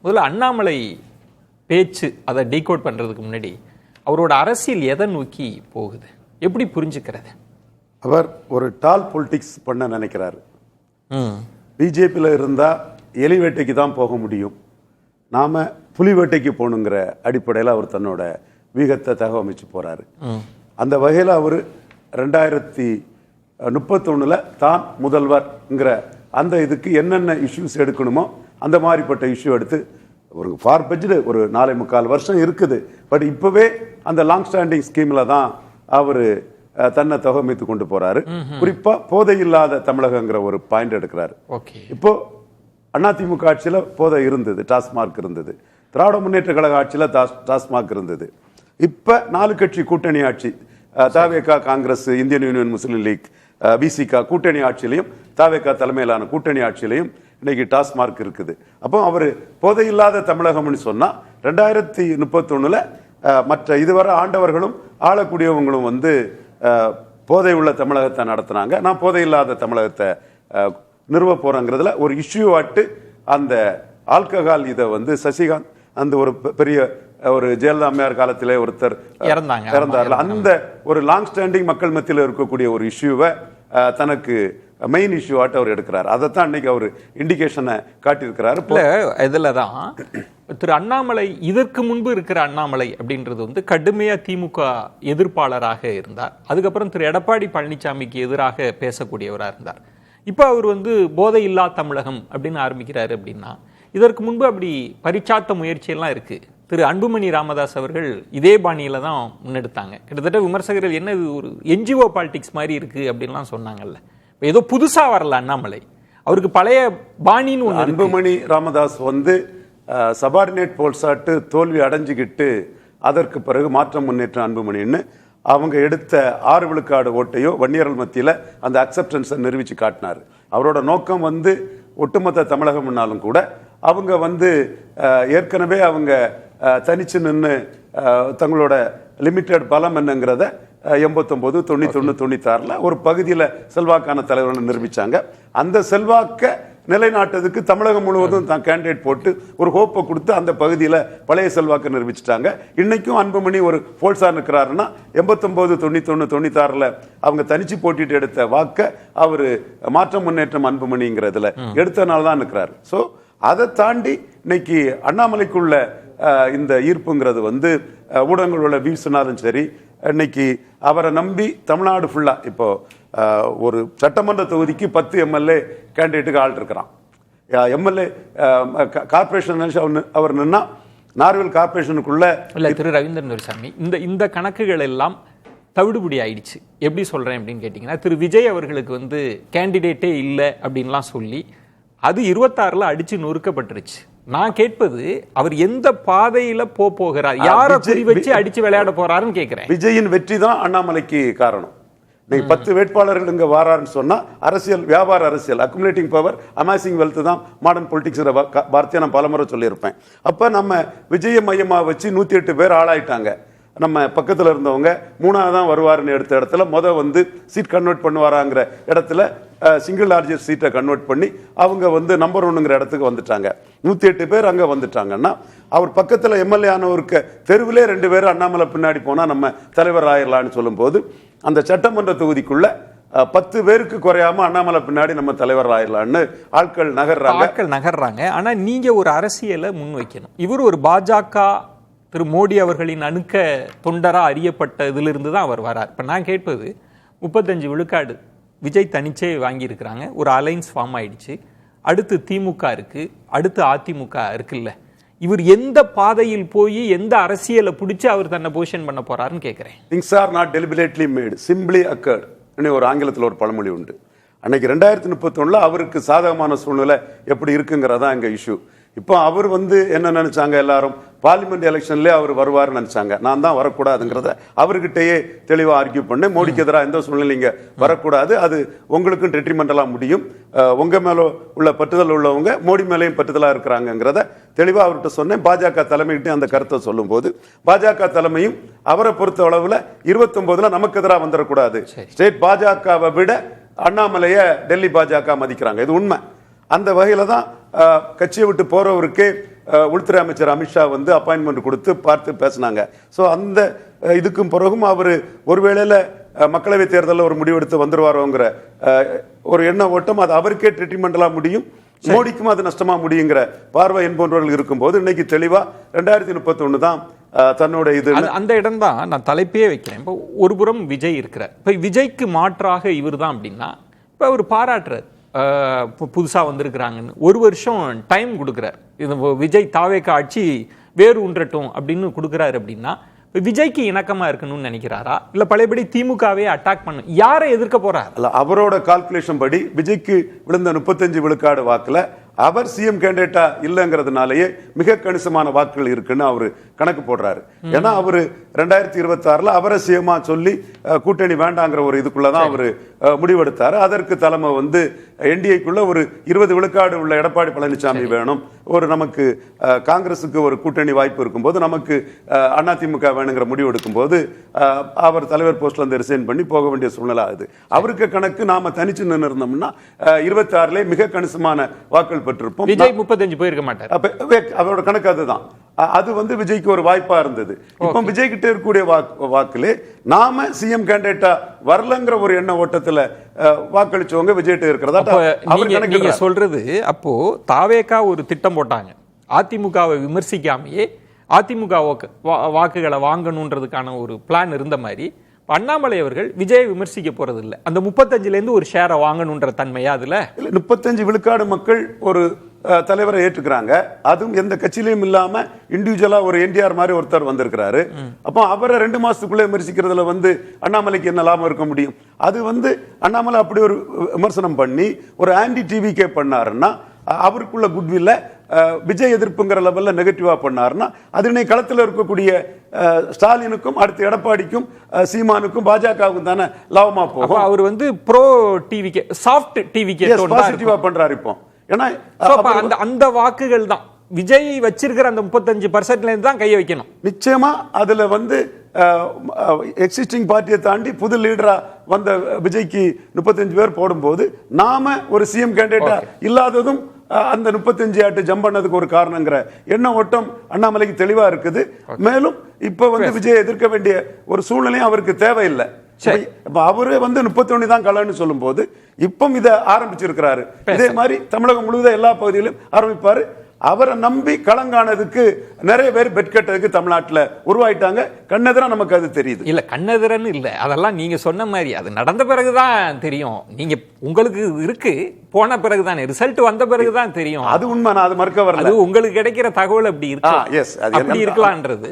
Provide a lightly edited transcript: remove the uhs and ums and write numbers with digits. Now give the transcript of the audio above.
முதல்ல அண்ணாமலை பேச்சு அதை டீகோட் பண்றதுக்கு முன்னாடி அவரோட அரசியல் எதை நோக்கி போகுது, எப்படி புரிஞ்சுக்கிறது? அவர் ஒரு டால் பொலிட்டிக்ஸ் பண்ண நினைக்கிறாரு. பிஜேபியில் இருந்தால் எலி வேட்டைக்கு தான் போக முடியும், நாம புலி வேட்டைக்கு போகணுங்கிற அடிப்படையில் அவர் தன்னோட வீகத்தை தகவமைச்சு போறாரு. அந்த வகையில் அவர் 2031 தான் முதல்வர்ங்கிற அந்த இதுக்கு என்னென்ன இஷ்யூஸ் எடுக்கணுமோ அந்த மாதிரிப்பட்ட இஷ்யூ எடுத்து ஒரு ஃபார் பட்ஜெட் ஒரு 4.25 வருஷம் இருக்குது. பட் இப்பவே அந்த லாங் ஸ்டாண்டிங் ஸ்கீம்ல தான் அவர் தன்னை தகவமைத்து கொண்டு போறாரு. குறிப்பா போதை இல்லாத தமிழகங்கிற ஒரு பாயிண்ட் எடுக்கிறாரு. இப்போ அதிமுக ஆட்சியில போதை இருந்தது, டாஸ்மாக் இருந்தது. திராவிட முன்னேற்ற கழக ஆட்சியில டாஸ்மாக் இருந்தது. இப்ப 4 கட்சி கூட்டணி ஆட்சி, தவேகா, காங்கிரஸ், இந்தியன் யூனியன் முஸ்லீம் லீக், விசிகா கூட்டணி ஆட்சியிலையும் தவேகா தலைமையிலான கூட்டணி ஆட்சியிலையும் இன்னைக்கு டாஸ்மார்க் இருக்குது. அப்போ அவர் போதை இல்லாத தமிழகம்னு சொன்னா 2031 மற்ற இதுவரை ஆண்டவர்களும் ஆளக்கூடியவங்களும் வந்து போதை உள்ள தமிழகத்தை நடத்தினாங்க, நான் போதை இல்லாத தமிழகத்தை நிறுவ போறேங்கிறதுல ஒரு இஷ்யூ ஆட்டு அந்த ஆல்கஹால் இதை வந்து சசிகாந்த் அந்த ஒரு பெரிய ஒரு ஜெயலலிதா அம்மையார் காலத்திலே ஒருத்தர் இறந்தார்கள். அந்த ஒரு லாங் ஸ்டாண்டிங் மக்கள் மத்தியில் இருக்கக்கூடிய ஒரு இஷ்யூவை தனக்கு மெயின் இஷ்யூ ஆட்டு அவர் எடுக்கிறார். அதைத்தான் இன்னைக்கு அவர் இண்டிகேஷனை காட்டியிருக்கிறார். இதுலதான் திரு அண்ணாமலை இதற்கு முன்பு இருக்கிற அண்ணாமலை அப்படின்றது வந்து கடுமையா திமுக எதிர்ப்பாளராக இருந்தார். அதுக்கப்புறம் திரு எடப்பாடி பழனிசாமிக்கு எதிராக பேசக்கூடியவராக இருந்தார். இப்ப அவர் வந்து போதை இல்லா தமிழகம் அப்படின்னு ஆரம்பிக்கிறாரு. அப்படின்னா இதற்கு முன்பு அப்படி பரிச்சாத்த முயற்சியெல்லாம் இருக்கு. திரு அன்புமணி ராமதாஸ் அவர்கள் இதே பாணியில தான் முன்னெடுத்தாங்க. கிட்டத்தட்ட விமர்சகர்கள் என்ன இது ஒரு என்ஜிஓ பாலிடிக்ஸ் மாதிரி இருக்கு அப்படின்லாம் சொன்னாங்கல்ல. ஏதோ புதுசா வரல அண்ணாமலை, அவருக்கு பழைய பாணின்னு ஒன்று. அன்புமணி ராமதாஸ் வந்து சபார்டினேட் போல்சாட்டு தோல்வி அடைஞ்சுக்கிட்டு அதற்கு பிறகு மாற்றம் முன்னேற்றம் அன்புமணின்னு அவங்க எடுத்த 6 விழுக்காடு ஓட்டையோ வன்னியர்கள் மத்தியில் அந்த அக்செப்டன்ஸை நிரூபிச்சு காட்டினார். அவரோட நோக்கம் வந்து ஒட்டுமொத்த தமிழகம்னாலும் கூட அவங்க வந்து ஏற்கனவே அவங்க தனிச்சு நின்று தங்களோட லிமிட்டட் பலம் என்னங்கிறத 89, 91, 96 ஒரு பகுதியில் செல்வாக்கான தலைவர்கள் நிரூபிச்சாங்க. அந்த செல்வாக்க நிலைநாட்டதுக்கு தமிழகம் முழுவதும் தான் கேண்டிடேட் போட்டு ஒரு ஹோப்பை கொடுத்து அந்த பகுதியில் பழைய செல்வாக்க நிரூபிச்சிட்டாங்க. இன்னைக்கும் அன்புமணி ஒரு போல்ஸா நிற்கிறாருன்னா 89, 91, 96 அவங்க தனிச்சு போட்டிட்டு எடுத்த வாக்க அவரு மாற்றம் முன்னேற்றம் அன்புமணிங்கிறதுல எடுத்தனால தான் நிற்கிறாரு. ஸோ அதை தாண்டி இன்னைக்கு அண்ணாமலைக்குள்ள இந்த ஈர்ப்புங்கிறது வந்து ஊடகங்களோட வீசுனாலும் சரி, இன்னைக்கு அவரை நம்பி தமிழ்நாடு ஃபுல்லா இப்போ ஒரு சட்டமன்ற தொகுதிக்கு 10 எம்எல்ஏ கேண்டிடேட்டுக்கு ஆள் இருக்கிறான். எம்எல்ஏ கார்பரேஷன் அவர் நின்னா நார்வேல் கார்பரேஷனுக்குள்ள இல்ல. திரு ரவீந்திரன் துரைசாமி, இந்த கணக்குகள் எல்லாம் தவிடுபடி ஆயிடுச்சு. எப்படி சொல்றேன் அப்படின்னு கேட்டீங்கன்னா, திரு விஜய் அவர்களுக்கு வந்து கேண்டிடேட்டே இல்லை அப்படின்லாம் சொல்லி அது 26 அடிச்சு நொறுக்கப்பட்டுருச்சு. நான் கேட்பது அவர் எந்த பாதையில போகிறார், யாரை குறி வச்சு அடிச்சு விளையாட போறாருன்னு கேட்கிறேன். விஜயின் வெற்றி தான் அண்ணாமலைக்கு காரணம். 10 வேட்பாளர்கள் இங்க வாராருன்னு சொன்னா அரசியல் வியாபார அரசியல் அக்குமுலேட்டிங் பவர் அமாசிங் வெல்த் தான் மாடர்ன் பொலிட்டிக்ஸ் வார்த்தையை நான் பலமுறை சொல்லியிருப்பேன். அப்ப நம்ம விஜய மையமா வச்சு 108 பேர் ஆளாயிட்டாங்க. நம்ம பக்கத்தில் இருந்தவங்க 3ஆவது தான் வருவாருன்னு எடுத்த இடத்துல வந்து சீட் கன்வெர்ட் பண்ணுவாராங்கிற இடத்துல சிங்கிள் லார்ஜஸ்ட் சீட்டை கன்வெர்ட் பண்ணி அவங்க வந்து நம்பர் 1ங்கிற இடத்துக்கு வந்துட்டாங்க. 108 பேர் அங்க வந்துட்டாங்கன்னா அவர் பக்கத்தில் எம்எல்ஏ ஆனவருக்கு தெருவிலே 2 பேர் அண்ணாமலை பின்னாடி போனா நம்ம தலைவர் ஆயிரலான்னு சொல்லும் போது அந்த சட்டமன்ற தொகுதிக்குள்ள 10 பேருக்கு குறையாம அண்ணாமலை பின்னாடி நம்ம தலைவர் ஆயிரலான்னு ஆட்கள் நகர்றாங்க. ஆனா நீங்க ஒரு அரசியலை முன்வைக்கணும். இவர் ஒரு பாஜக திரு மோடி அவர்களின் அணுக்க தொண்டரா அறியப்பட்ட இதிலிருந்து தான் அவர் வரார். இப்ப நான் கேட்பது 35 விழுக்காடு விஜய் தனிச்சே வாங்கியிருக்கிறாங்க. ஒரு அலைன்ஸ் ஃபார்ம் ஆயிடுச்சு. அடுத்து திமுக இருக்கு, அடுத்து அதிமுக இருக்குல்ல. இவர் எந்த பாதையில் போய் எந்த அரசியலை பிடிச்சு அவர் தன்னை பொசிஷன் பண்ண போறாருன்னு கேட்கிறேன். Things are not deliberately made, simply occurred. ஒரு ஆங்கிலத்தில் ஒரு பழமொழி உண்டு. அன்னைக்கு 2031 அவருக்கு சாதகமான சூழ்நிலை எப்படி இருக்குங்கிறதா எங்க இஷ்யூ. இப்போ அவர் வந்து என்ன நினைச்சாங்க, எல்லாரும் பார்லிமெண்ட் எலெக்ஷன்லேயே அவர் வருவார்னு நினைச்சாங்க. நான் தான் வரக்கூடாதுங்கிறத அவர்கிட்டயே தெளிவாக ஆர்கியூ பண்ணேன். மோடிக்கு எதிராக எந்த சூழ்நிலை இங்கே வரக்கூடாது, அது உங்களுக்கும் டெட்ரிமெண்டலாக முடியும், உங்க மேல உள்ள பற்றுதல் உள்ளவங்க மோடி மேலேயும் பற்றுதலாக இருக்கிறாங்கிறத தெளிவாக அவர்கிட்ட சொன்னேன். பாஜக தலைமைகிட்டே அந்த கருத்தை சொல்லும் போது பாஜக தலைமையும் அவரை பொறுத்த அளவில் 29 நமக்கு எதிராக வந்துடக்கூடாது, ஸ்டேட் பாஜகவை விட அண்ணாமலையை டெல்லி பாஜக மதிக்கிறாங்க, இது உண்மை. அந்த வகையில தான் கட்சியை விட்டு போறவருக்கு உள்துறை அமைச்சர் அமித்ஷா வந்து அப்பாயின்மெண்ட் கொடுத்து பார்த்து பேசினாங்க. ஸோ அந்த இதுக்கும் பிறகும் அவர் ஒருவேளையில மக்களவை தேர்தலில் ஒரு முடிவெடுத்து வந்துருவாரோங்கிற ஒரு எண்ண ஓட்டம் அது அவருக்கே ட்ரீட்மெண்டலா முடியும், மோடிக்கும் அது நஷ்டமா முடியுங்கிற பார்வை என்பவர்கள் இருக்கும்போது இன்னைக்கு தெளிவா 2031 தான் தன்னோட இது. அந்த இடம் தான் நான் தலைப்பே வைக்கிறேன். இப்போ ஒரு புறம் விஜய் இருக்கிறார், இப்போ விஜய்க்கு மாற்றாக இவர் தான் அப்படின்னா இப்போ அவர் பாராட்டுறார், புதுசா வந்திருக்கிறாங்கன்னு 1 வருஷம் டைம் கொடுக்குறார். இது விஜய் தாவேக்கா ஆட்சி வேறு ஊன்றட்டும் அப்படின்னு கொடுக்குறாரு அப்படின்னா விஜய்க்கு இணக்கமா இருக்கணும்னு நினைக்கிறாரா, இல்ல பழையபடி திமுகவே அட்டாக் பண்ணும், யாரை எதிர்க்க போறார்? அல்ல, அவரோட கால்குலேஷன் படி விஜய்க்கு விழுந்த 35 விழுக்காடு வாக்குல அவர் சிஎம் கேண்டிடேட்டா இல்லைங்கிறதுனாலயே மிக கணிசமான வாக்குகள் இருக்குன்னு அவரு கணக்கு போடுறாரு. ஏன்னா அவரு 2026 அவரை சிஎம்மா சொல்லி கூட்டணி வேண்டாங்கிற ஒரு இதுக்குள்ளதான் அவரு முடிவெடுத்தாரு. அதற்கு தலைமை வந்து என்டிஏக்குள்ள ஒரு 20 விழுக்காடு உள்ள எடப்பாடி பழனிசாமி வேணும், ஒரு நமக்கு காங்கிரசுக்கு ஒரு கூட்டணி வாய்ப்பு இருக்கும்போது நமக்கு அதிமுக வேணுங்கிற முடிவு எடுக்கும் போது அவர் தலைவர் போஸ்ட்ல இருந்து ரிசைன் பண்ணி போக வேண்டிய சூழ்நிலை ஆகுது. அவருக்கு கணக்கு நாம தனிச்சு நின்று இருந்தோம்னா 26 மிக கணிசமான வாக்குகள் பெற்றிருப்போம். விஜய் 35 போயிருக்க மாட்டார். அவரோட கணக்கு அதுதான். அது வந்து விஜய்க்கு ஒரு வாய்ப்பா இருந்தது. இப்போ விஜய் கிட்ட இருக்கக்கூடிய வாக்குல நாம சிஎம் கேண்டிடேட்டா வரலங்கிற ஒரு எண்ண ஓட்டத்துல வாக்களிச்சவங்க விஜய்கிட்ட இருக்கிறதா நீங்க சொல்றது. அப்போ தாவேக்கா ஒரு திட்டம் போட்டாங்க, அதிமுகவை விமர்சிக்காமையே அதிமுக வாக்குகளை வாங்கணுன்றதுக்கான ஒரு பிளான் இருந்த மாதிரி அண்ணாமலை அவர்கள் விஜயை விமர்சிக்க போறது இல்லை, அந்த 35ல இருந்து ஒரு ஷேரை வாங்கணுன்ற தன்மையா அதுல 35 விழுக்காடு மக்கள் ஒரு தலைவரை ஏற்றுக்கிறாங்க. அதுவும் எந்த கட்சியிலையும் இல்லாம இண்டிவிஜுவலா ஒரு என்டிஆர் மாதிரி ஒருத்தர் வந்திருக்கிறாரு. அப்போ அவரை 2 மாசத்துக்குள்ள விமர்சிக்கிறதுல வந்து அண்ணாமலைக்கு என்ன லாபம் இருக்க முடியும்? அது வந்து அண்ணாமலை அப்படி ஒரு விமர்சனம் பண்ணி ஒரு ஆன்டி டிவிகே பண்ணாருன்னா அவருக்குள்ள குட்வில்ல விஜய் எதிர்ப்புங்கிற லெவல்ல நெகட்டிவா பண்ணாருன்னா அது இன்னைக்கு களத்தில் இருக்கக்கூடிய ஸ்டாலினுக்கும் அடுத்து எடப்பாடிக்கும் சீமானுக்கும் பாஜகவுக்கும் தானே லாபமா போகும். அவர் வந்து ப்ரோ டிவிகே சாஃப்ட் டிவிகே பாசிட்டிவா பண்றாரு. இப்போ ஏன்னா அந்த வாக்குகள் தான் விஜய் வச்சிருக்கிற அந்த 35% தான் கையை வைக்கணும். நிச்சயமா அதுல வந்து எக்ஸிஸ்டிங் பார்ட்டியை தாண்டி புது லீடரா வந்த விஜய்க்கு 35 பேர் போடும்போது நாம ஒரு சிஎம் கேண்டிடேட்டா இல்லாததும் அந்த 35 ஜம்ப் பண்ணதுக்கு ஒரு காரணங்கிற எண்ண ஓட்டம் அண்ணாமலைக்கு தெளிவா இருக்குது. மேலும் இப்ப வந்து விஜய் எதிர்க்க வேண்டிய ஒரு சூழ்நிலையும் அவருக்கு தேவையில்லை. அவரே வந்து 31 தான் களன்னு சொல்லும் போது இப்ப இத ஆரம்பிச்சிருக்கிறாரு. இதே மாதிரி தமிழகம் முழுவதும் எல்லா பகுதியிலும் ஆரம்பிப்பாரு. அவரை நம்பி களங்கானதுக்கு நிறைய பேர் பெட் கட்டதுக்கு தமிழ்நாட்டில் உருவாயிட்டாங்க. கண்ணெதிரா நமக்கு அது தெரியுது. இல்ல கண்ணெதிரன்னு இல்ல, அதெல்லாம் நீங்க சொன்ன மாதிரி அது நடந்த பிறகுதான் தெரியும். நீங்க உங்களுக்கு இருக்கு போன பிறகுதான் ரிசல்ட் வந்த பிறகுதான் தெரியும். அது உண்மை, நான் அது மறுக்க வரல. அது உங்களுக்கு கிடைக்கிற தகவல் அப்படி இருக்கு, அப்படி இருக்கலாம்ன்றது.